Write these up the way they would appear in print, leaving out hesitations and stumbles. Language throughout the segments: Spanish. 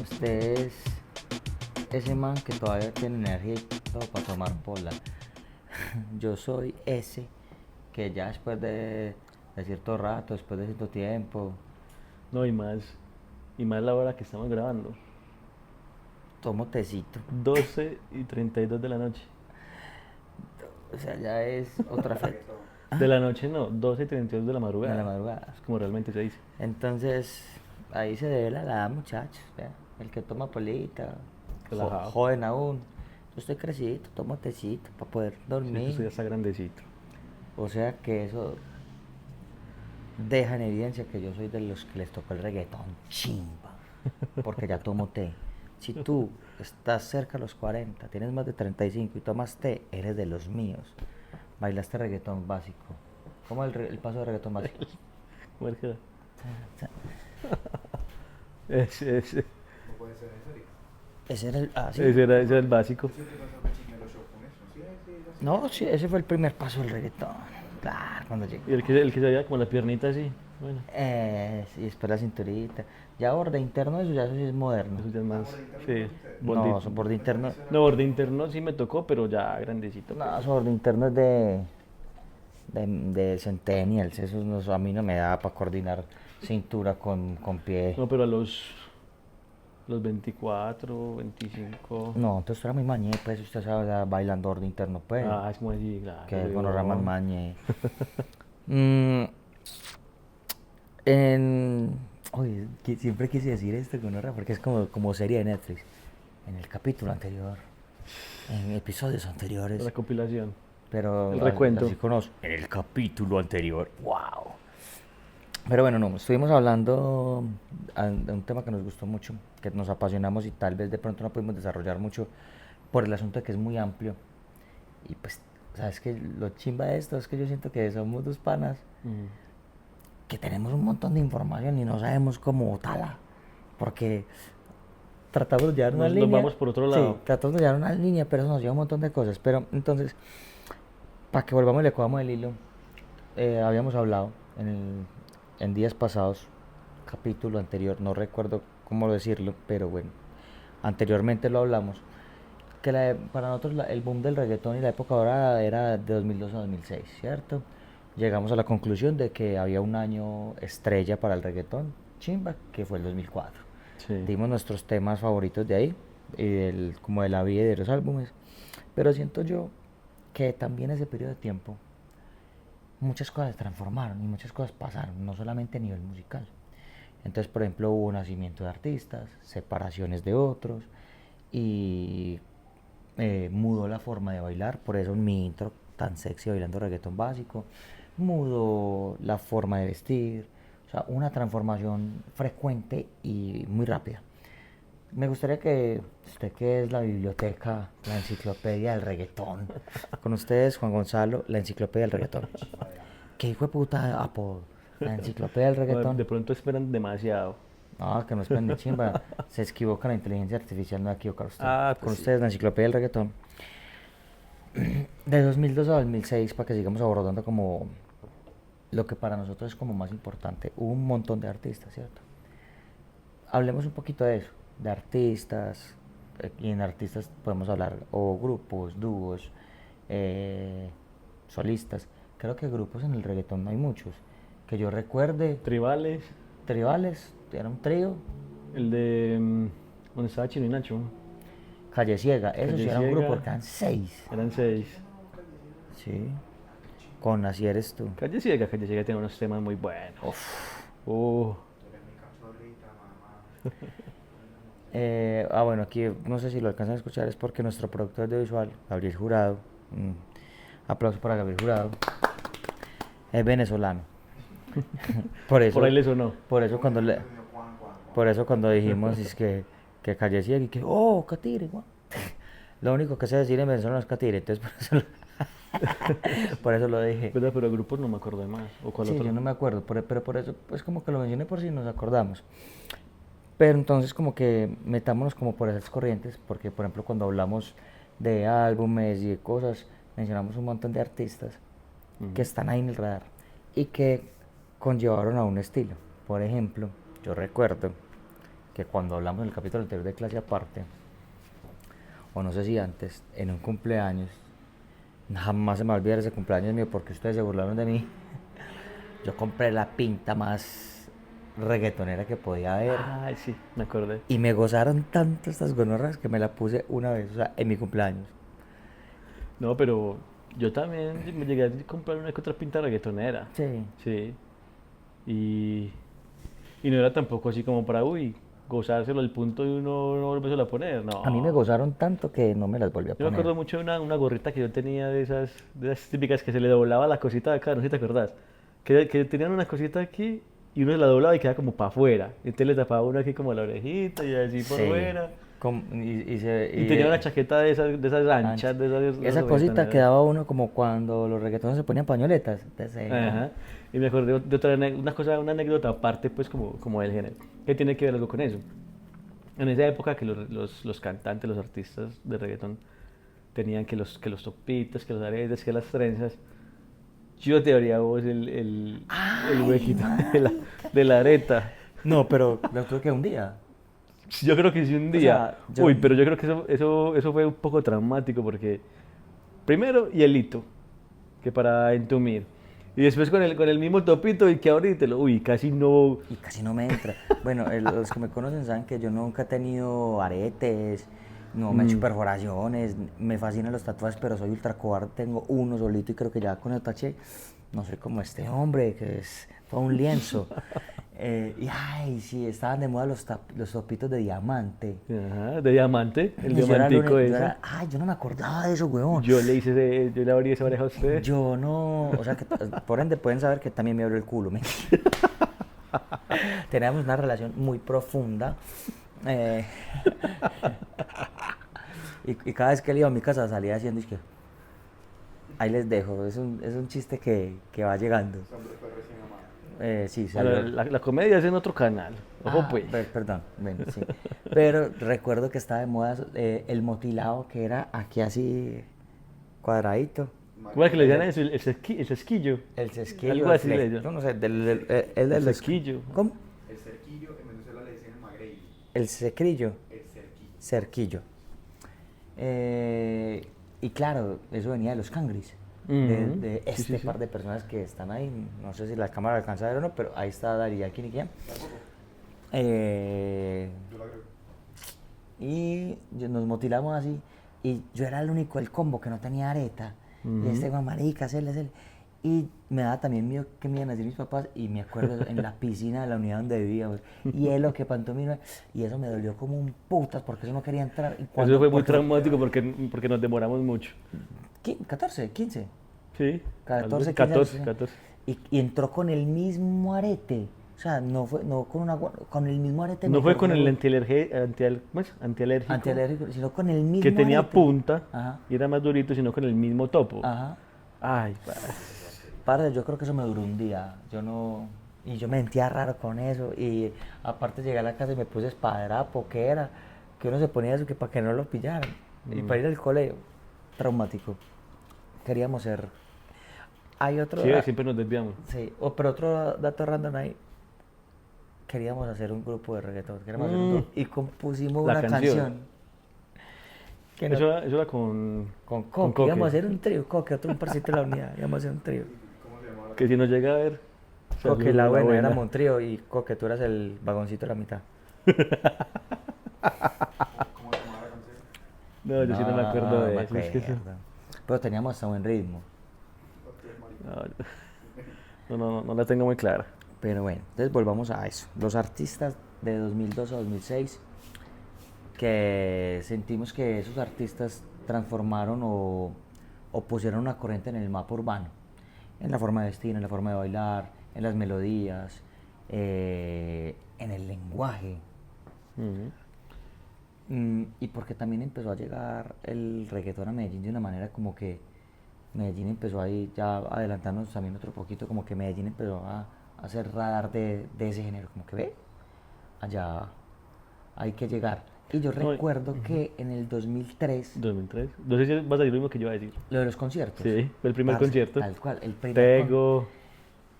Usted es ese man que todavía tiene energía y todo para tomar pola. Yo soy ese que ya después de cierto rato, después de cierto tiempo, No, y más la hora que estamos grabando. tomo tecito. 12:32 de la noche. O sea, ya es otra fecha. De la noche no, 12:32 de la De la madrugada. madrugada. Es como realmente se dice. Entonces, ahí se debe la edad, muchachos. Vea. El que toma polita, Relajado. joven aún. Yo estoy crecidito, tomo tecito para poder Sí, es que usted dormir. ya está grandecito. O sea que eso deja en evidencia que yo soy de los que les tocó el reggaetón chimba, porque ya tomo té. Si tú estás cerca de los 40, tienes más de 35 y tomas té, eres de los míos. Bailaste reggaetón básico. ¿Cómo el paso de reggaetón básico? ¿Cómo es que? Cha, cha. Ese Ese era el... Ah, sí. ese era el básico. No, sí, ese fue el primer paso del reggaetón. Claro, cuando llegué. Y el que se veía como la piernita así. Bueno, Sí, después la cinturita. Ya borde interno, eso sí es moderno. eso ya es más. Sí, No, su borde interno... No, borde interno sí me tocó, pero ya grandecito, pues. No, su borde interno es de Centennials. Eso no, a mí no me da para coordinar cintura con pie. No, pero a los 24, 25. No, entonces era muy mañé, pues usted sabe, bailando borde interno, pues. Ah, es como así, claro, Que bueno, Raman weón. mañé. Mm, en... Oye, siempre quise decir esto con honra porque es como serie de Netflix. En el capítulo anterior, en episodios La anteriores, compilación. El pero así recuento. conozco. En el capítulo anterior, wow. Pero bueno, no, estuvimos hablando de un tema que nos gustó mucho, que nos apasionamos y tal vez de pronto no pudimos desarrollar mucho por el asunto de que es muy amplio. Y pues, ¿sabes qué? Lo chimba de esto es que yo siento que somos dos panas Mm. que tenemos un montón de información y no sabemos cómo botarla. Porque tratamos de llevar una Nos línea, vamos por otro sí, lado. tratamos de llevar una línea, pero eso nos lleva un montón de cosas. Pero entonces, para que volvamos y le cogamos el hilo, habíamos hablado en días pasados, capítulo anterior, no recuerdo cómo decirlo, pero bueno, anteriormente lo hablamos, que para nosotros el boom del reggaetón y la época dorada era de 2002 a 2006, ¿cierto? Llegamos a la conclusión de que había un año estrella para el reggaetón, chimba, que fue el 2004. Sí. Dimos nuestros temas favoritos de ahí, como de la vida y de los álbumes, pero siento yo que también ese periodo de tiempo muchas cosas se transformaron y muchas cosas pasaron, no solamente a nivel musical. Entonces, por ejemplo, hubo nacimiento de artistas, separaciones de otros y mudó la forma de bailar, por eso mi intro tan sexy bailando reggaetón básico, mudó la forma de vestir, o sea, una transformación frecuente y muy rápida. Me gustaría que usted, que es la biblioteca, la enciclopedia del reggaetón, con ustedes, Juan Gonzalo, la enciclopedia del reggaetón. ¿Qué hijo de puta apodo? La enciclopedia del reggaetón. De pronto esperan demasiado. No, que no es ni chimba. Se equivoca la inteligencia artificial, no va a equivocar usted. Ah, Con pues sí. ustedes, la enciclopedia del reggaetón. De 2002 a 2006, para que sigamos abordando como lo que para nosotros es como más importante. Hubo un montón de artistas, ¿cierto? Hablemos un poquito de eso, de artistas. Y en artistas podemos hablar o grupos, dúos, eh, solistas. Creo que grupos en el reggaetón no hay muchos. Que yo recuerde, Tribales. tribales, era un trío. El de. Donde estaba Chino y Nacho. Calle Ciega, eso sí Calle era un grupo Ciega. porque eran seis. Eran 6. Sí, con Así eres tú. Calle Ciega tiene unos temas muy buenos. Uh, Bueno, aquí no sé si lo alcanzan a escuchar, es porque nuestro productor audiovisual, Gabriel Jurado, aplauso para Gabriel Jurado, es venezolano. Por por ahí eso, le sonó. por eso cuando por eso cuando dijimos es que Calle Ciega y que, oh, Catire, guau. Lo único que sé decir en venezolano es Catire, entonces por eso lo dije. ¿Verdad? Pero grupos no me acuerdo de más. ¿O cuál Sí, otro? yo no me acuerdo, pero por eso, pues como que lo mencioné por si nos acordamos. Pero entonces como que metámonos como por esas corrientes, porque por ejemplo cuando hablamos de álbumes y de cosas, mencionamos un montón de artistas que Ujú. están ahí en el radar y que conllevaron a un estilo. Por ejemplo, yo recuerdo que cuando hablamos en el capítulo anterior de clase aparte, o no sé si antes, en un cumpleaños, jamás se me va a olvidar ese cumpleaños mío porque ustedes se burlaron de mí. Yo compré la pinta más reggaetonera que podía haber Ay, sí, me acordé. y me gozaron tanto estas gonorras que me la puse una vez, o sea, en mi cumpleaños. No, pero yo también me llegué a comprar una que otra pinta reggaetonera. Sí. Sí. Y, y no era tampoco así como para, uy, gozárselo al punto de uno no volvérselo a poner. No. A mí me gozaron tanto que no me las volví a Yo me poner. acuerdo mucho de una gorrita que yo tenía de esas típicas que se le doblaba la cosita de acá, no sé si te acordás. Que tenían una cosita aquí y uno se la doblaba y quedaba como para afuera. Y entonces le tapaba uno aquí como la orejita y así por Sí. fuera. Y Y tenía una chaqueta de esas ancha. anchas, de esas, Y de esa esas cosita reggaetoneras. quedaba uno como cuando los reggaetones se ponían pañoletas. Entonces, Ajá. Y me acordé de otra una cosa, una anécdota aparte, pues como del género, que tiene que ver algo con eso. En esa época que los cantantes, los artistas de reggaetón tenían que los topitos, que los aretes, que las trenzas. Yo te haría vos el huequito de la areta. no, pero yo creo que un día. Yo creo que sí un O día. sea, yo- Uy, pero yo creo que eso fue un poco traumático porque primero hielito, que para entumir. Y después con el mismo topito y que ahorita, uy, casi no. Y casi no me entra. Bueno, los que me conocen saben que yo nunca he tenido aretes, no me he hecho perforaciones, me fascinan los tatuajes, pero soy ultra cobarde, tengo uno solito y creo que ya con el taché no soy como este hombre, que es todo un lienzo. Y ay, sí, estaban de moda los topitos de diamante. Ajá, de diamante, el Y yo era el diamantico único- ese. ay, yo no me acordaba de eso, weón. Yo le abrí esa oreja a usted. Yo no, o sea, que por ende pueden saber que también me abrió el culo. Teníamos una relación muy profunda. eh, y cada vez que él iba a mi casa salía haciendo, es que ahí les dejo, es un chiste que va llegando. Sí, Bueno, salió. la comedia es en otro canal. Ojo, Ah, pues. perdón, bueno, sí. Pero recuerdo que estaba de moda el motilado, que era aquí así cuadradito. ¿Cómo es que le decían eso? El sesquillo. El cesquillo, Algo el así le flex- llaman. yo no sé, el El del sesquillo. ¿Cómo? El cerquillo, en Venezuela le dicen el magrey. El secrillo, El cerquillo. cerquillo. Y claro, eso venía de los cangris, Ujú. de Sí, este sí, sí. par de personas que están ahí. No sé si la cámara alcanza a ver o no, pero ahí está Dari Yakin y quién. Yo lo agrego. Nos motilamos así. Y yo era el único del combo que no tenía areta. Y este Juan marica, hacerle. Y me daba también miedo que me iban a decir mis papás. Y me acuerdo en la piscina de la unidad donde vivíamos. Y él lo que pantomima. Y eso me dolió como un putas porque eso no quería entrar. Y Eso cuando- fue muy porque- traumático porque nos demoramos mucho. 14, 15. Sí. 14, 15 14, años, 14. Y entró con el mismo arete. O sea, no con con el mismo arete. No me fue acuerdo con el que- ¿cómo es? Antialérgico. antialérgico, sino con el mismo Que tenía arete. punta Ajá. y era más durito, sino con el mismo topo. Ajá. Ay, Parce, yo creo que eso me duró un día. Y yo me sentía raro con eso. Y aparte llegué a la casa y me puse espadrapo, que era, que uno se ponía eso que para que no lo pillaran. Y para ir al colegio, traumático. Queríamos ser. Hay otro. sí, siempre nos desviamos. Sí, pero otro dato random ahí. Queríamos hacer un grupo de reggaetón. Queríamos hacer un grupo, y compusimos La una canción. canción. Que no- Eso era con con Coque. Íbamos a Coque. hacer un trío. Coque, otro un parcito de la unidad. Íbamos a hacer un trío. Que si nos llega a ver. Coque, saludos, la buena, éramos un trío y Coque, tú eras el vagoncito de la mitad. ¿Cómo se llamaba la canción? No, yo sí no me acuerdo de me eso. Es que eso- acuerdo. Pero teníamos hasta buen ritmo. no la tengo muy clara. Pero bueno, entonces volvamos a eso. Los artistas de 2002 a 2006, que sentimos que esos artistas transformaron o pusieron una corriente en el mapa urbano, en la forma de vestir, en la forma de bailar, en las melodías, en el lenguaje. Ujú. Y porque también empezó a llegar el reggaetón a Medellín de una manera como que Medellín empezó ahí, ya adelantándonos también otro poquito, como que Medellín empezó a hacer radar de ese género, como que ve, allá hay que llegar. Y yo No, recuerdo que en el 2003, 2003. No sé si vas a decir lo mismo que yo iba a decir. lo de los conciertos. Sí, fue el primer parce, concierto. Tal cual, el primer Tego,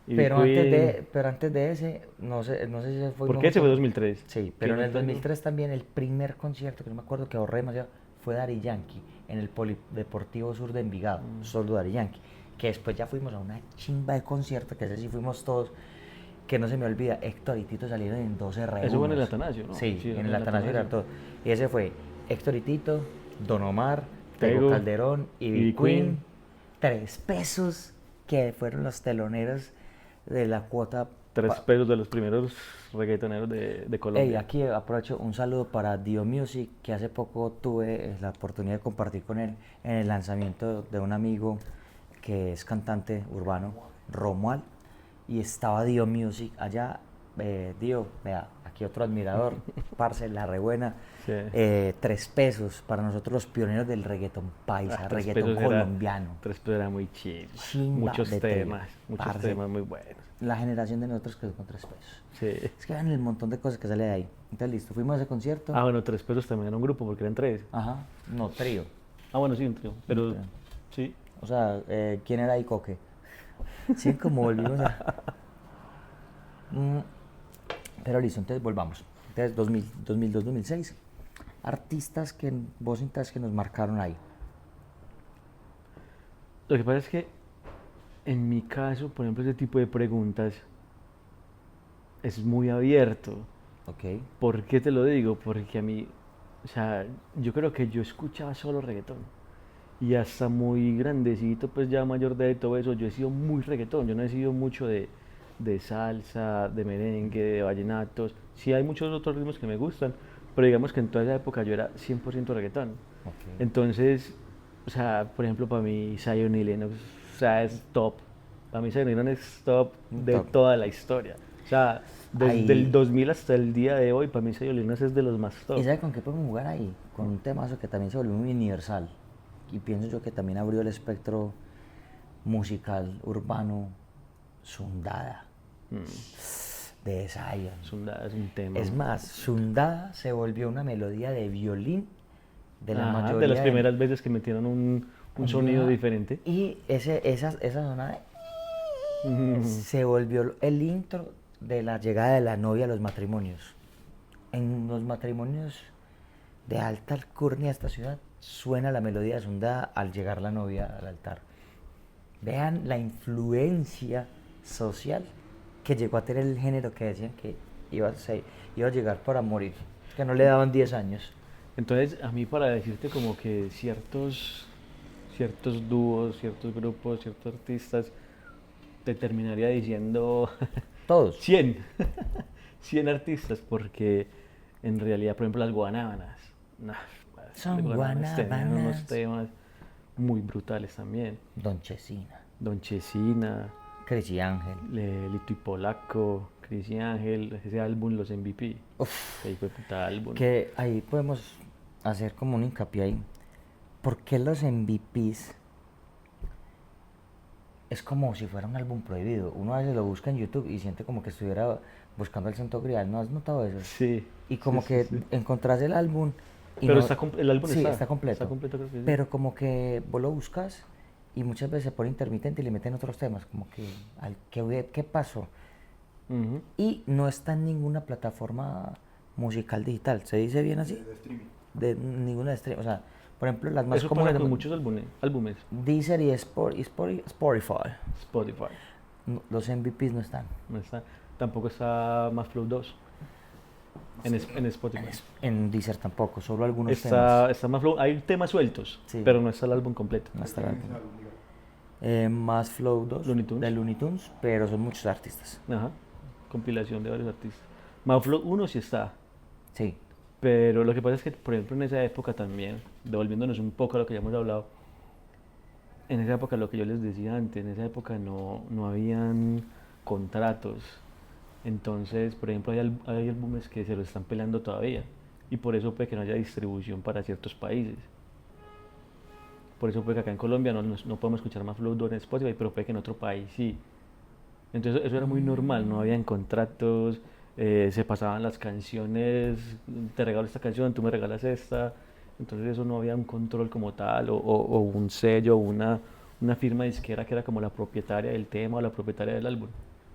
Y Pero Queen. pero antes de ese, no sé si ese fue Porque ese fue 2003. Sí, pero en Queen el fue- 2003 también el primer concierto, que no me acuerdo, que ahorré demasiado, fue Daddy Yankee en el Polideportivo Sur de Envigado, solo Daddy Yankee. Que después ya fuimos a una chimba de concierto, que ese sí fuimos todos, que no se me olvida, Héctor y Tito salieron en 12 r Eso fue en el Atanasio, ¿no? Sí, Sí, en fue el Atanasio era todo. Y ese fue Héctor y Tito, Don Omar, Tego Tego, Calderón, Ivy Ivy Queen, Queen. 3 pesos, que fueron los teloneros de la cuota. 3 pesos de los primeros reggaetoneros de Hey, Colombia. aquí aprovecho un saludo para Dio Music, que hace poco tuve la oportunidad de compartir con él en el lanzamiento de un amigo que es cantante urbano, Romuald, y estaba Dio Music allá. Dio, vea, aquí otro admirador, parce, la rebuena. Sí. 3 pesos para nosotros los pioneros del reggaetón paisa, Ah, 3 reggaetón pesos era, colombiano. 3 pesos era muy chill. Chimba Muchos de temas, tela, muchos parce. temas muy buenos. La generación de nosotros que con 3 pesos. Sí. Es que vean el montón de cosas que sale de ahí. Entonces, listo, fuimos a ese concierto. Ah, bueno, 3 pesos también era un grupo porque eran 3. Ajá, no, trío. Ah, bueno, sí, un trío. Pero trío. sí. O sea, ¿quién era Icoque? Sí, como volvimos a... Mm, pero listo, entonces volvamos. Entonces, 2002, 2006. Artistas que vos sientas que nos marcaron ahí. Lo que pasa es que en mi caso, por ejemplo, ese tipo de preguntas es muy abierto. Ok. ¿Por qué te lo digo? Porque a mí, o sea, yo creo que yo escuchaba solo reggaetón. Y hasta muy grandecito, pues ya mayor de edad y todo eso, yo he sido muy reggaetón. Yo no he sido mucho de salsa, de merengue, de vallenatos. Sí hay muchos otros ritmos que me gustan, pero digamos que en toda esa época yo era 100% reggaetón. Ok. Entonces, o sea, por ejemplo, para mí Zion y Lennox, o sea, es top. Para mí Zion y Lennox es top de Top. toda la historia. O sea, desde Ahí- el 2000 hasta el día de hoy, para mí Zion y Lennox es de los más top. ¿Y sabe con qué podemos jugar ahí? Con un temazo que también se volvió muy universal. Y pienso yo que también abrió el espectro musical urbano, Sundada, de Zion. Es un tema. Es más, Sundada se volvió una melodía de violín de la Ajá, mayoría de las primeras veces que metieron un sonido Ajá. diferente. Y esa zona se volvió el intro de la llegada de la novia a los matrimonios. En los matrimonios de alta alcurnia a esta ciudad suena la melodía de Sundada al llegar la novia al altar. Vean la influencia social que llegó a tener el género que decían que iba a llegar para morir, que no le daban 10 años. Entonces, a mí para decirte como que ciertos dúos, ciertos grupos, ciertos artistas, te terminaría diciendo Todos. 100 100 artistas, porque en realidad, por ejemplo, las Guanábanas, nah, Son las Guanábanas tenían unos Guanábanas. temas muy brutales también. Don Chesina, Don Chesina, Cris y Ángel. Lito y Polaco, Cris y Ángel, ese álbum, los MVP, Uf, que fue puta álbum. que ahí podemos hacer como un hincapié ahí. ¿Por qué los MVPs es como si fuera un álbum prohibido? Uno a veces lo busca en YouTube y siente como que estuviera buscando el santo grial. ¿No has notado eso? Sí. Y como sí, que sí, sí. encontrás el álbum y Pero no- está el álbum sí, está. está completo. Está completo, creo que sí. Pero como que vos lo buscas y muchas veces se pone intermitente y le meten otros temas, como que ¿qué pasó? Ujú. Y no está en ninguna plataforma musical digital. ¿Se dice bien así? De streaming. De ninguna stream. O sea, por ejemplo, las más Eso comunes pasa con de muchos álbumes. Deezer y Spotify. Spotify. Los MVPs no están. No está. Tampoco está Más Flow 2 en Spotify. En Deezer tampoco, solo algunos Está Más Flow. Hay temas sueltos, Sí. pero no está el álbum completo. temas. No está el Streaming álbum. es algo, digamos. Más Flow 2 Looney Tunes. de Looney Tunes, pero son muchos artistas. Ajá. Compilación de varios artistas. Más Flow 1 sí está. Sí. Pero lo que pasa es que, por ejemplo, en esa época también, devolviéndonos un poco a lo que ya hemos hablado, en esa época, lo que yo les decía antes, en esa época no habían contratos. Entonces, por ejemplo, hay álbumes que se lo están peleando todavía. Y por eso puede que no haya distribución para ciertos países. Por eso puede que acá en Colombia no podemos escuchar Más Flow 2 en Spotify, pero puede que en otro país sí. Entonces eso era muy normal, no habían contratos, se pasaban las canciones, te regalo esta canción, tú me regalas esta. Entonces eso no había un control como tal, o un sello, una firma disquera que era como la propietaria del tema o la propietaria del álbum.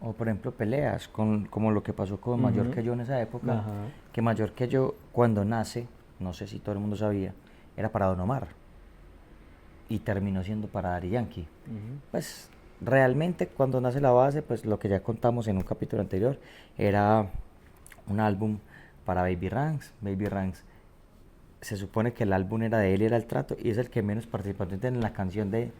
O por ejemplo peleas, como lo que pasó con Mayor Ujú. que yo en esa época, Ajá. que Mayor que yo cuando nace, no sé si todo el mundo sabía, era para Don Omar y terminó siendo para Daddy Yankee. Ujú. Pues realmente cuando nace la base, pues lo que ya contamos en un capítulo anterior, era un álbum para Baby Ranks. Baby Ranks se supone que el álbum era de él y era el trato y es el que menos participación tiene en la canción de...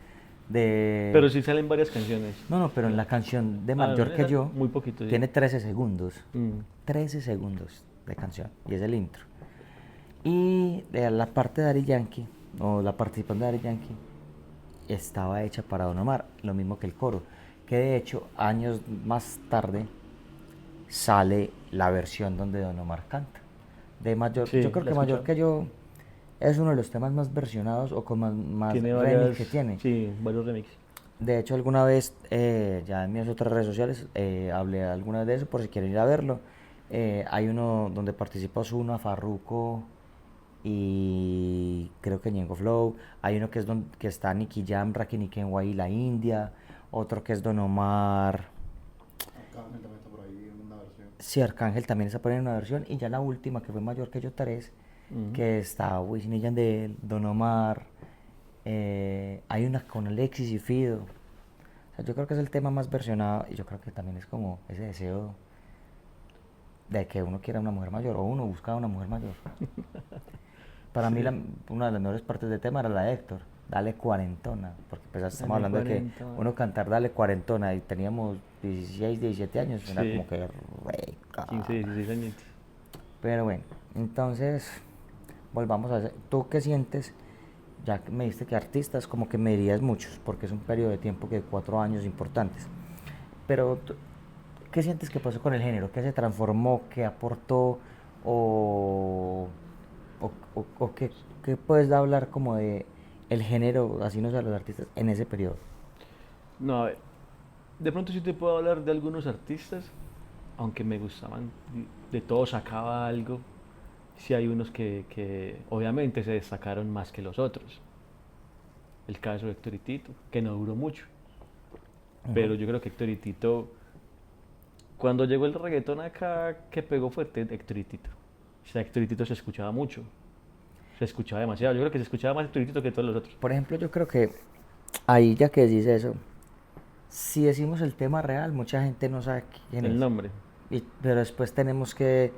Pero sí salen varias canciones. No, no, pero en ¿No? la canción de Ah, Mayor que yo muy poquito, sí. tiene 13 segundos. Mm. 13 segundos de canción y es el intro. Y la parte de Daddy Yankee, o la participación de Daddy Yankee, estaba hecha para Don Omar, lo mismo que el coro. Que de hecho, años más tarde, sale la versión donde Don Omar canta. De Mayor, yo Sí, creo la he que Mayor escuchado. que yo es uno de los temas más versionados o con más Tiene remix varias, que tiene. sí, varios remixes. De hecho, alguna vez, ya en mis otras redes sociales, hablé alguna vez de eso, por si quieren ir a verlo. Hay uno donde participa Ozuna, Farruko y creo que Ñengo Flow. Hay uno que es que está Nicky Jam, Rakim y Kenway y la India. Otro que es Don Omar. Arcángel también está por ahí en una versión. Sí, Arcángel también está poniendo una versión. Y ya la última, que fue Mayor que yo 3, Ujú. que está Wisin y Yandel, Don Omar. Hay una con Alexis y Fido. O sea, yo creo que es el tema más versionado y yo creo que también es como ese deseo de que uno quiera una mujer mayor o uno busca una mujer mayor. Para mí Sí, una de las mejores partes del tema era la de Héctor, Dale Cuarentona, porque pues estamos dale hablando de que 40. uno cantar Dale Cuarentona y teníamos 16, 17 años, era Sí, como que re 15, 16 añitos. Pero bueno, entonces volvamos a hacer. ¿Tú qué sientes? Ya que me diste que artistas, como que me dirías muchos, porque es un periodo de tiempo que 4 años importantes. Pero, ¿qué sientes que pasó con el género? ¿Qué se transformó? ¿Qué aportó? ¿O, o qué puedes hablar como de el género, así no sea los artistas, en ese periodo? No, a ver, de pronto sí te puedo hablar de algunos artistas, aunque me gustaban, de todos sacaba algo. Sí hay unos que obviamente se destacaron más que los otros. El caso de Héctor y Tito, que no duró mucho, Ujú. pero yo creo que Héctor y Tito, cuando llegó el reggaetón acá, que pegó fuerte Héctor y Tito. O sea, Héctor y Tito se escuchaba mucho, se escuchaba demasiado. Yo creo que se escuchaba más Héctor y Tito que todos los otros. Por ejemplo, yo creo que ahí ya que decís eso, si decimos el tema real, mucha gente no sabe quién El es. nombre. Pero después tenemos que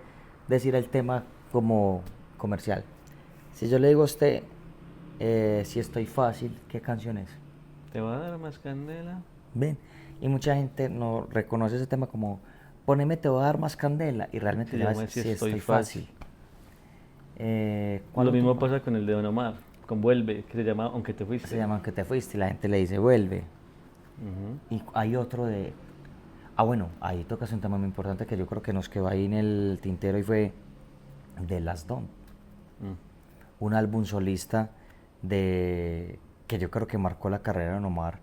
decir el tema como comercial. Si yo le digo a usted, si estoy fácil, ¿qué canción es? ¿Te va a dar más candela? Ven, y mucha gente no reconoce ese tema como, poneme te voy a dar más candela, y realmente Se el tema llama es Si si estoy estoy fácil. fácil. ¿Cuál Lo otro mismo pasa con el de Don Omar, con Vuelve, que se llama Aunque te se fuiste. llama que te fuiste? Y la gente le dice, vuelve. Ujú. Y hay otro de... Ah, bueno, ahí tocas un tema muy importante que yo creo que nos quedó ahí en el tintero y fue de Las Don. Mm. Un álbum solista de que yo creo que marcó la carrera de Don Omar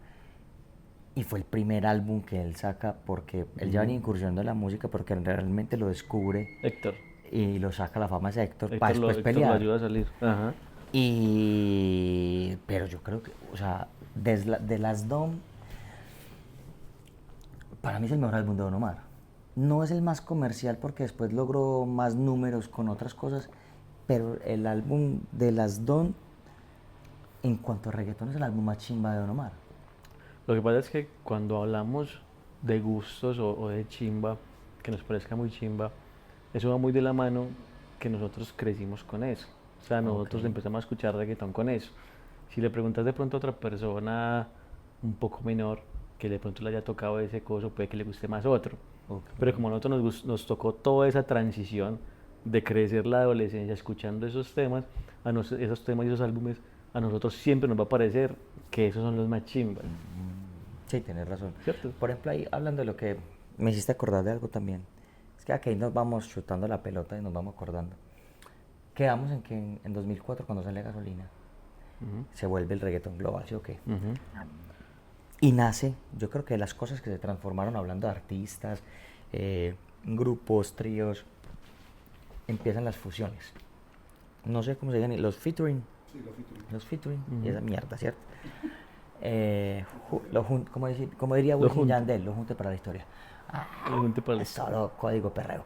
y fue el primer álbum que él saca porque él ya venía Ujú. incursionando en la música porque realmente lo descubre Héctor. y lo saca a la fama ese Héctor para después Héctor lo pelear. ayuda a salir. Ajá. Y pero yo creo que, o sea, de Las Dom para mí es el mejor álbum de Don Omar. No es el más comercial porque después logró más números con otras cosas, pero el álbum de Las Don en cuanto a reggaetón es el álbum más chimba de Don Omar. Lo que pasa es que cuando hablamos de gustos o de chimba, que nos parezca muy chimba, eso va muy de la mano que nosotros crecimos con eso. O sea, Ok. nosotros empezamos a escuchar reggaetón con eso. Si le preguntas de pronto a otra persona un poco menor que de pronto le haya tocado ese coso, puede que le guste más otro. Ok. Pero como a nosotros nos tocó toda esa transición de crecer la adolescencia escuchando esos temas, esos temas y esos álbumes, a nosotros siempre nos va a parecer que esos son los más chimbas, Sí, tienes razón. ¿cierto? Por ejemplo, ahí hablando de lo que me hiciste acordar de algo también. Es que aquí nos vamos chutando la pelota y nos vamos acordando. Quedamos en que en 2004 cuando sale Gasolina Ujú, se vuelve el reggaetón global, ¿sí o qué? ujú. Y nace, yo creo que de las cosas que se transformaron hablando de artistas, grupos, tríos, empiezan las fusiones. No sé cómo se llaman, los featuring, Sí, lo featuring. los featuring y Ujú. esa mierda, ¿cierto? como diría Lo Wisin y junto. Yandel, lo junte para la historia. Lo junte para la Es historia. solo código perreo.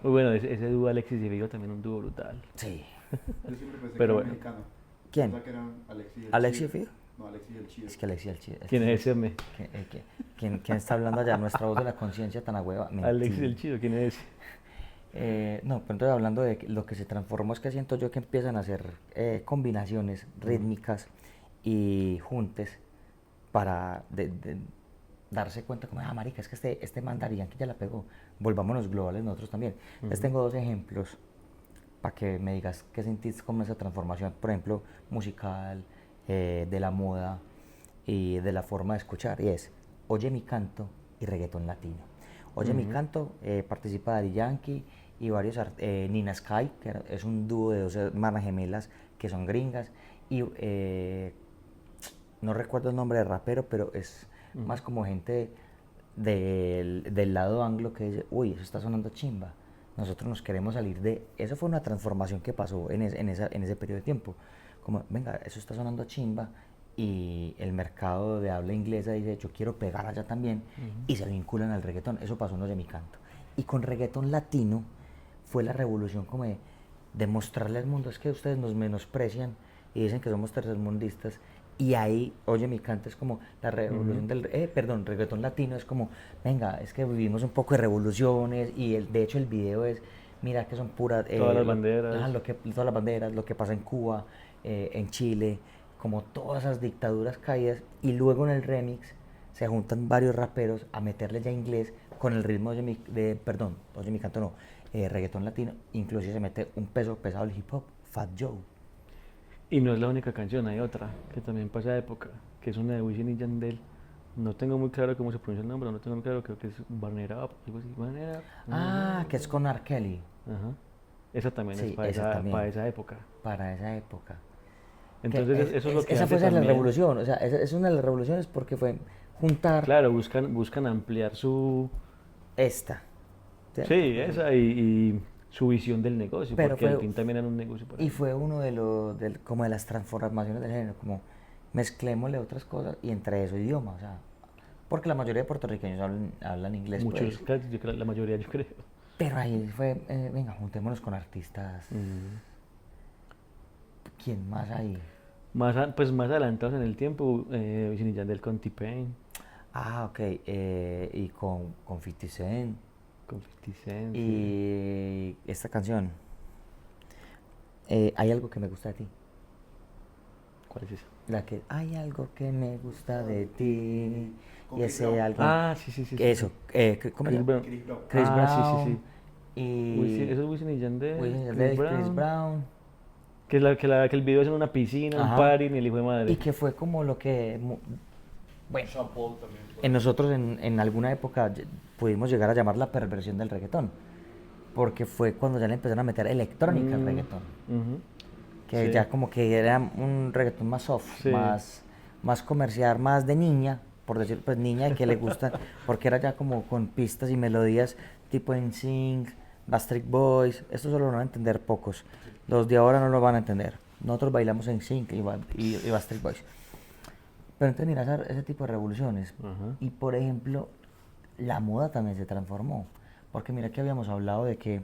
Muy bueno, ese dúo Alexis y Figo también un dúo brutal. Sí. Yo siempre pensé que Pero era bueno, mexicano. ¿Quién? Pensaba que eran Alexis y el ¿Alexis Chido. Fido? No, Alexis y el Chido. Es que Alexis el Chido. ¿quién es ese hombre? ¿Quién está hablando allá? Nuestra voz de la conciencia tan a hueva. Alexis Mentira. el Chido, ¿quién es ese? No, pero entonces hablando de que lo que se transformó es que siento yo que empiezan a hacer combinaciones rítmicas y juntes para darse cuenta como, marica, es que este mandarín que ya la pegó, volvámonos globales nosotros también. Les tengo dos ejemplos para que me digas qué sentís con esa transformación, por ejemplo, musical, de la moda y de la forma de escuchar, y es Oye mi canto y reggaetón latino. Oye mi canto participa Daddy Yankee y varios, Nina Sky, que es un dúo de dos hermanas gemelas que son gringas, y no recuerdo el nombre del rapero, pero es más como gente del lado anglo que dice, uy, eso está sonando chimba, nosotros nos queremos salir de... Eso fue una transformación que pasó en ese periodo de tiempo. Como, venga, eso está sonando chimba y el mercado de habla inglesa dice, yo quiero pegar allá también y se vinculan al reggaetón. Eso pasó en Los de Mi Canto. Y con reggaetón latino fue la revolución como de mostrarle al mundo, es que ustedes nos menosprecian y dicen que somos tercermundistas. Y ahí, Oye mi canto es como la revolución reggaetón latino es como, venga, es que vivimos un poco de revoluciones y de hecho el video es, mira que son puras, Todas las banderas. todas las banderas, lo que pasa en Cuba, en Chile, como todas esas dictaduras caídas y luego en el remix se juntan varios raperos a meterle ya inglés con el ritmo Oye mi canto no, reggaetón latino, inclusive se mete un peso pesado el hip hop, Fat Joe. Y no es la única canción, hay otra que también pasa de época, que es una de Wisin y Yandel. No tengo muy claro cómo se pronuncia el nombre, no tengo muy claro, creo que es Burn It Up, algo así. Burn It Up. Que es con R. Kelly. Ajá. Esa también es Sí, esa también. para esa época. Para esa época. Entonces, eso es lo que esa hace fue la también. revolución, o sea, esa es una de las revoluciones porque fue juntar Claro, buscan ampliar su. esta. ¿Cierto? Sí, esa y su visión del negocio, Pero porque al fue, fin también era un negocio para y ellos. fue uno como de las transformaciones del género, como mezclémosle otras cosas y entre eso idioma, o sea, porque la mayoría de puertorriqueños hablan inglés, Muchos, pues, casi, la mayoría yo creo. pero ahí fue, venga, juntémonos con artistas, ¿quién más hay? Pues más adelantados en el tiempo, Wisin y Yandel con T-Pain, Ok, y con 50 Cent, con 50 Cent, sí. y esta canción, hay algo que me gusta de ti. ¿Cuál es esa? La que hay algo que me gusta de ti. Con Y Chris ese Brown. algo. Ah, sí, sí, sí. Eso. ¿Cómo se Chris llama? Brown. Chris Brown. Chris Ah, Brown. sí, sí, sí. Y. Eso es Wisin y Yandel, Wisin y Chris Yandel, Brown. Chris Brown. Que, que el video es en una piscina, un Ajá. party, ni el hijo de madre. Y que fue como lo que. Bueno, Sean Paul también. en nosotros en alguna época pudimos llegar a llamar la perversión del reggaetón. Porque fue cuando ya le empezaron a meter electrónica al reggaetón. Ujú. Que Sí. ya como que era un reggaetón más soft, Sí. más comercial, más de niña, por decir, pues niña que le gusta, porque era ya como con pistas y melodías tipo NSYNC, Backstreet Boys, esto solo lo van a entender pocos, los de ahora no lo van a entender, nosotros bailamos NSYNC y Backstreet Boys. Pero entonces mira ese tipo de revoluciones, Ajá. y por ejemplo, la moda también se transformó, porque mira que habíamos hablado de que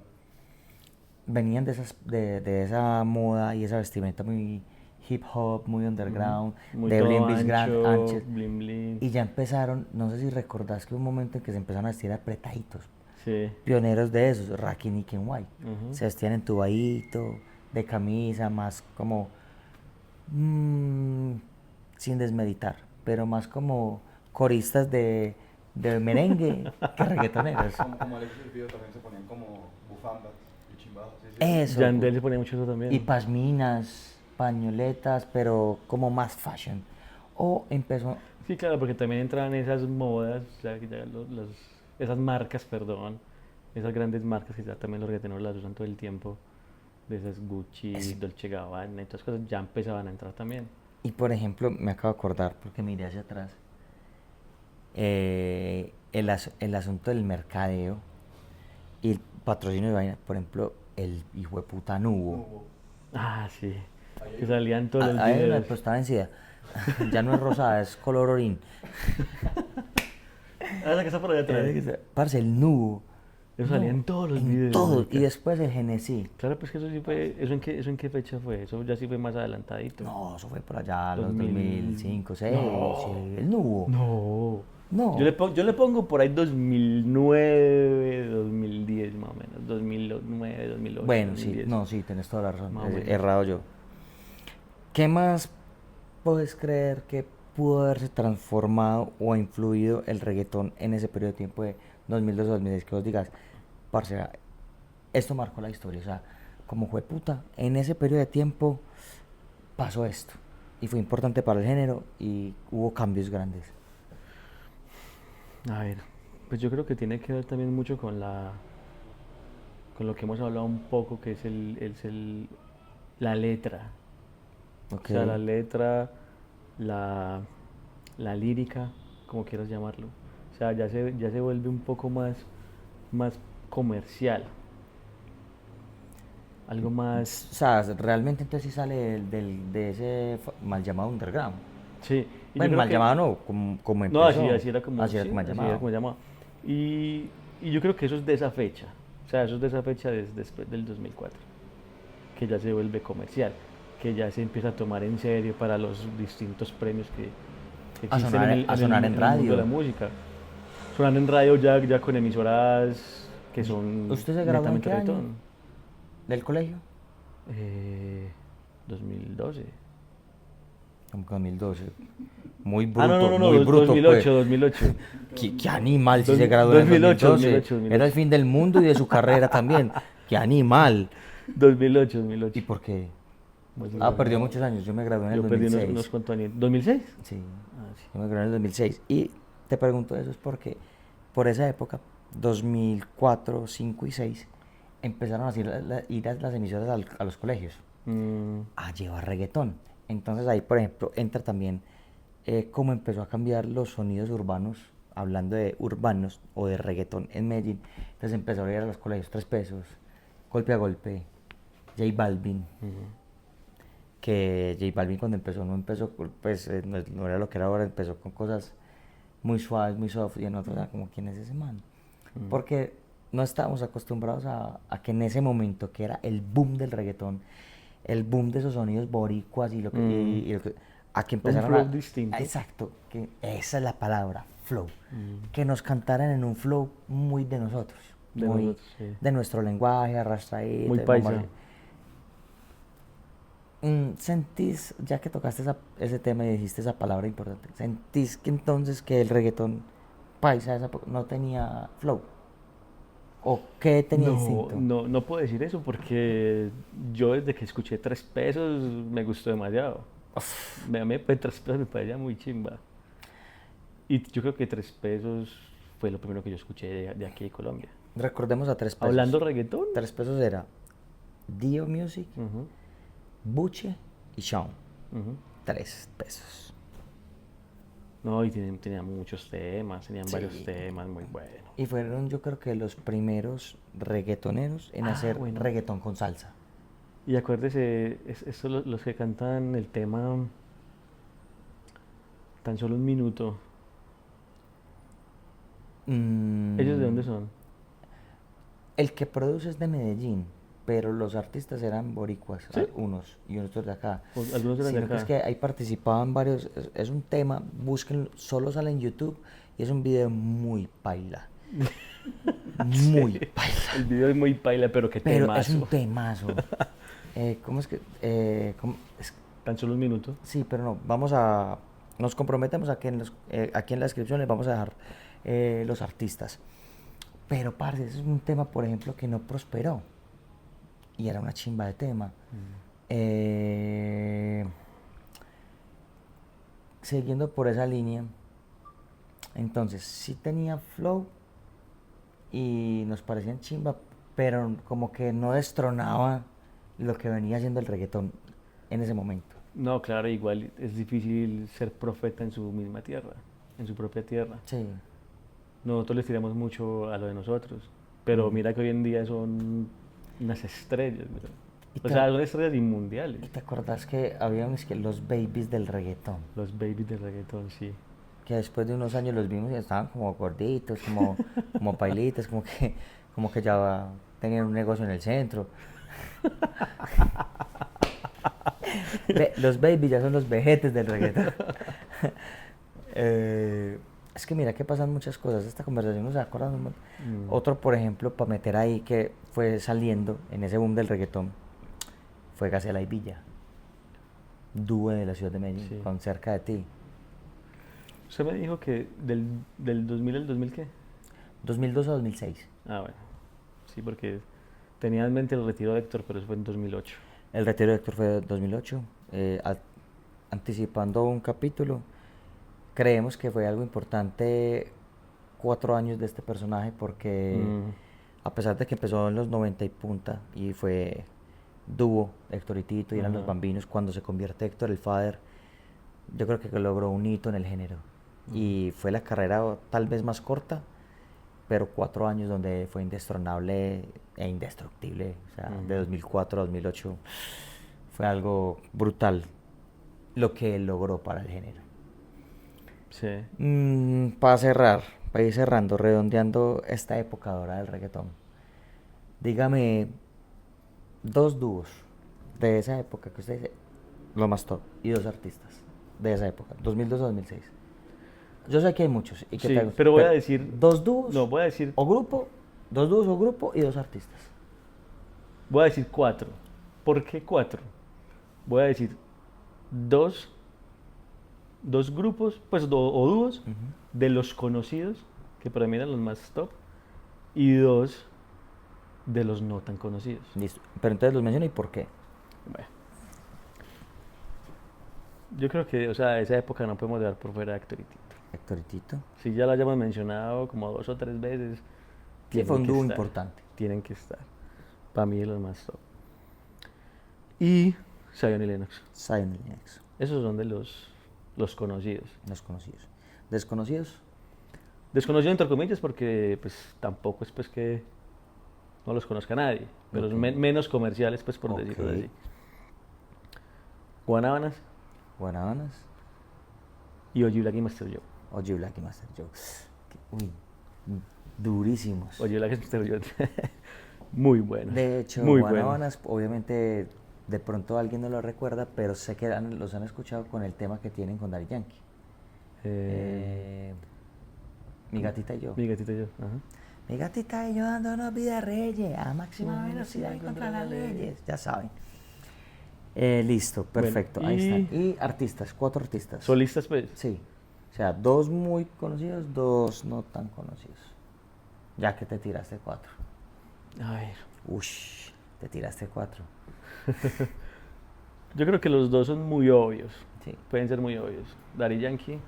venían de esa moda y esa vestimenta muy hip hop, muy underground, Muy de todo Blimbis Grand, ancho, anchas, bling bling. y ya empezaron, no sé si recordás que hubo un momento en que se empezaron a vestir apretaditos, Sí. pioneros de esos, Rakim y Kenway, Ujú. se vestían entubadito, de camisa, más como, sin desmeditar, pero más como coristas de merengue que reggaetoneros. Como Alexis y el Chido también se ponían como bufandas y chimbadas. Sí, sí. Eso. Yandel se ponía mucho eso también. Y pasminas, pañoletas, pero como más fashion. O empezó, Sí, claro, porque también entraban esas modas, o sea, que ya esas marcas, perdón, esas grandes marcas que ya también los reggaetoneros las usan todo el tiempo, de esas Gucci, Dolce Gabbana y todas esas cosas, ya empezaban a entrar también. y por ejemplo, me acabo de acordar, porque miré hacia atrás, el asunto del mercadeo y el patrocinio de vaina, por ejemplo, el hijo de puta Nubo. Hubo. Ah, sí. que salían todos los Ahí no, videos. pues está vencida. Ya no es rosada, es color orín. Ah, esa que está por allá atrás. Parce, el nubo. Eso salía en todos los En videos. todo. marica. Y después el Genesí. Claro, pues que eso sí fue, eso en qué fecha fue, eso ya sí fue más adelantadito. No, eso fue por allá, los 2000. 2005, 2006. No. Sí, el nubo. No. No. Yo le pongo por ahí 2009, 2010 más o menos, 2009, 2008. Bueno, sí, 2010. no, sí, tenés toda la razón. Más o menos. Errado yo. ¿Qué más puedes creer que pudo haberse transformado o influido el reggaetón en ese periodo de tiempo de 2002 a 2010? Que vos digas, parce, esto marcó la historia. O sea, como fue puta, en ese periodo de tiempo pasó esto. Y fue importante para el género y hubo cambios grandes. A ver, pues yo creo que tiene que ver también mucho con con lo que hemos hablado un poco, que es la letra. Ok. O sea, la letra, la lírica, como quieras llamarlo. O sea, ya se vuelve un poco más comercial. Algo más... O sea, realmente entonces sí sale de ese mal llamado underground. Sí. Y yo Bueno, creo mal que- llamado no, como empezó. No, así era como, Así era sí, como mal así llamado. era como llamado. Y yo creo que eso es de esa fecha. O sea, eso es de esa fecha después del 2004. Que ya se vuelve comercial. Que ya se empieza a tomar en serio para los distintos premios que A existen sonar- en a sonar en el mundo de radio. la música. Sonan en radio ya con emisoras que son ¿Usted se graduó en netamente qué año? reggaetón. ¿Del colegio? 2012. Como que 2012. Muy bruto, Ah, no, muy bruto, 2008, pues. 2008. ¿Qué animal si Dos- se graduó en 2008, 2012? 2008. Era el fin del mundo y de su carrera también. ¡Qué animal! 2008, 2008. ¿Y por qué? Pues, Ah, perdió muchos años. Yo me gradué en el Yo perdí 2006. unos cuantos años. ¿2006? Sí, Ah, sí. yo me gradué en el 2006. Y te pregunto eso es porque por esa época, 2004, 2005 y 2006, empezaron a ir a las emisoras a los colegios a llevar reggaetón. Entonces ahí, por ejemplo, entra también cómo empezó a cambiar los sonidos urbanos, hablando de urbanos o de reggaetón en Medellín. Entonces empezó a ir a los colegios 3 pesos, golpe a golpe, J Balvin. Que J Balvin cuando empezó no empezó, pues no era lo que era ahora, empezó con cosas muy suaves, muy soft, y en otros era como, ¿quién es ese man? Porque no estábamos acostumbrados a que en ese momento, que era el boom del reggaetón, el boom de esos sonidos boricuas y lo que, a que empezaron flow distinto. Exacto, que esa es la palabra, flow. Que nos cantaran en un flow muy de nosotros, De muy nosotros, sí. de nuestro lenguaje, arrastradito. Muy de paisa. mamá- ¿Sentís, ya que tocaste ese tema y dijiste esa palabra importante, sentís que entonces que el reggaetón paisa de esa época no tenía flow? ¿O qué tenía distinto? No puedo decir eso porque yo desde que escuché 3 pesos me gustó demasiado. A mí pues, 3 pesos me parecía muy chimba. Y yo creo que 3 pesos fue lo primero que yo escuché de aquí de Colombia. Recordemos a 3 pesos. Hablando reggaetón. 3 pesos era Dio Music, Ujú, Buche y Shawn. ujú. 3 pesos. No, y tenía muchos temas, tenían Sí. varios temas muy buenos. Y fueron yo creo que los primeros reggaetoneros en hacer bueno. reggaetón con salsa. Y acuérdese, estos los que cantan el tema Tan solo un minuto. ¿Ellos de dónde son? El que produce es de Medellín, pero los artistas eran boricuas, ¿Sí? unos y otros de acá. Algunos eran de Sino que acá. es que ahí participaban varios, es un tema, busquen, solo sale en YouTube y es un video muy paila. Muy paila. El video es muy paila, pero qué Pero temazo. es un temazo. ¿Cómo es que? Tan solo un minuto. Sí, pero no, nos comprometemos aquí aquí en la descripción les vamos a dejar los artistas. Pero, parce, ese es un tema, por ejemplo, que no prosperó. Y era una chimba de tema. Siguiendo por esa línea, entonces, sí tenía flow y nos parecían chimba, pero como que no destronaba lo que venía haciendo el reggaetón en ese momento. No, claro, igual es difícil ser profeta en su misma tierra, en su propia tierra. Sí. Nosotros les tiramos mucho a lo de nosotros, pero mira que hoy en día son unas estrellas. Mira. Y O sea, son estrellas mundiales. ¿te acordás que habían que los babies del reggaetón? Los babies del reggaetón, sí. Que después de unos años los vimos y estaban como gorditos, como pailitas, como que ya tenían un negocio en el centro. Los babies ya son los vejetes del reggaetón. Es que mira que pasan muchas cosas. Esta conversación nos acuerda un montón. Otro, por ejemplo, para meter ahí que fue saliendo en ese boom del reggaetón, fue Gacela y Villa. Dúo de la ciudad de Medellín, Sí. con Cerca de Ti. Usted me dijo que del 2000 al 2000, ¿qué? 2002 a 2006. Ah, bueno. Sí, porque tenía en mente el retiro de Héctor, pero eso fue en 2008. El retiro de Héctor fue en 2008. Anticipando un capítulo, creemos que fue algo importante 4 años de este personaje porque a pesar de que empezó en los 90 y punta y fue dúo Héctor y Tito y eran los Ajá. Bambinos, cuando se convierte Héctor el Father, yo creo que logró un hito en el género. Y fue la carrera tal vez más corta, pero 4 años donde fue indestronable e indestructible. O sea, de 2004 a 2008 fue algo brutal lo que él logró para el género. Sí. Para cerrar, para ir cerrando, redondeando esta época dorada del reggaetón, dígame 2 dúos de esa época que usted dice, lo más top, y 2 artistas de esa época, 2002 a 2006. Yo sé que hay muchos. Y que Sí, te gustan, pero voy a decir... 2 dúos No, voy a decir... o grupo, 2 dúos o grupo y 2 artistas. Voy a decir 4. ¿Por qué 4? Voy a decir dos grupos, pues, o dúos de los conocidos, que para mí eran los más top, y 2 de los no tan conocidos. Listo. Pero entonces los menciono y por qué. Bueno. Yo creo que, o sea, esa época no podemos dejar por fuera a Héctor y Tito. Héctor y Tito. Si ya lo hayamos mencionado como 2 o 3 veces, Sí, tienen fue un que dúo estar. importante. Tienen que estar. Para mí, los más top. Y Zion y Lennox. Zion y Lennox, Esos son de los conocidos. los conocidos. Desconocidos, Desconocido entre comillas porque pues tampoco es pues que no los conozca nadie, pero Ok. menos comerciales pues por Ok. decirlo así. Guanábanas Guanabanas, y Oji Black y Master Joe. Oji Black y Master Joe. Uy, durísimos. Oji Black y Master Joe. Muy bueno. De hecho, muy bueno. Guanabanas, obviamente, de pronto alguien no lo recuerda, pero sé que los han escuchado con el tema que tienen con Daddy Yankee. Mi gatita y yo. Mi gatita y yo. Ajá. Mi gatita y yo dándonos vida reyes a máxima velocidad y contra las leyes. Ya saben. Listo, perfecto. Bueno, Ahí están. Y artistas, 4 artistas. Solistas pues. Sí. O sea, 2 muy conocidos, 2 no tan conocidos. Ya que te tiraste 4. A ver. Ush, te tiraste 4. Yo creo que los dos son muy obvios. Sí. Pueden ser muy obvios. Daddy Yankee.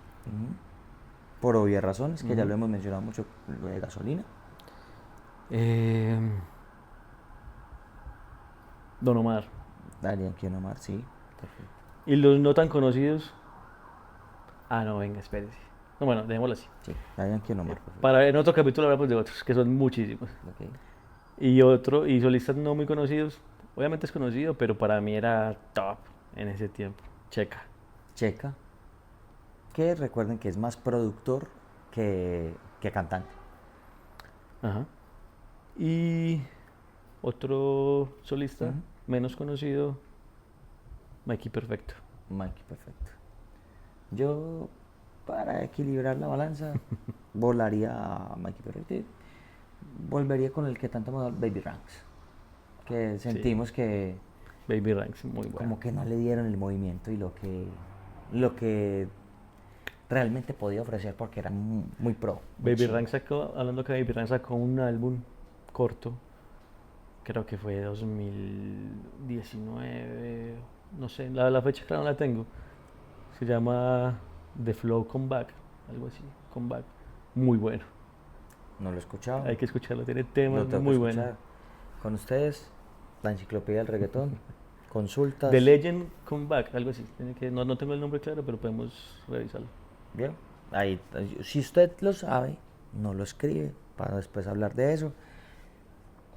Por obvias razones, que ya Ujú. lo hemos mencionado mucho, lo de gasolina. Don Omar. Daddy Yankee y Omar, sí. Perfecto. Y los no tan conocidos. Ah, no, venga, espérese. No, bueno, dejémoslo así. Sí, Daddy Yankee y Omar. Perfecto. Para en otro capítulo hablamos de otros, que son muchísimos. Ok. Y solistas no muy conocidos. Obviamente es conocido, pero para mí era top en ese tiempo. Checa. Checa, que recuerden que es más productor que cantante. Ajá. Y otro solista Ujú. menos conocido, Mikey Perfecto. Mikey, perfecto. Yo, para equilibrar la balanza, volaría a Mikey Perfecto y volvería con el que tanto hemos hablado, Baby Ranks. Que sentimos que Baby Ranks, muy bueno. como que no le dieron el movimiento y lo que realmente podía ofrecer porque era muy pro. muy Baby chido. Ranks sacó, hablando que Baby Ranks sacó un álbum corto, creo que fue 2019, no sé, la fecha claro no la tengo. Se llama The Flow Comeback, algo así, Comeback. Muy bueno, No lo he escuchado. hay que escucharlo, tiene Lo temas tengo que muy escuchar. buenos. Con ustedes, la enciclopedia del reggaetón, consultas. The Legend Comeback, algo así. No tengo el nombre claro, pero podemos revisarlo. Bien, si usted lo sabe, no lo escribe para después hablar de eso.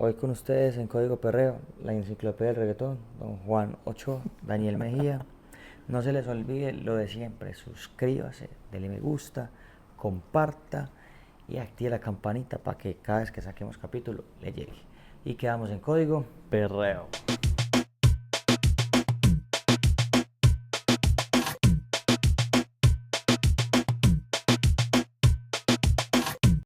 Hoy con ustedes en Código Perreo, la enciclopedia del reggaetón, don Juan Ochoa, Daniel Mejía. No se les olvide lo de siempre, suscríbase, dele me gusta, comparta y active la campanita para que cada vez que saquemos capítulo le llegue. Y quedamos en Código Perreo.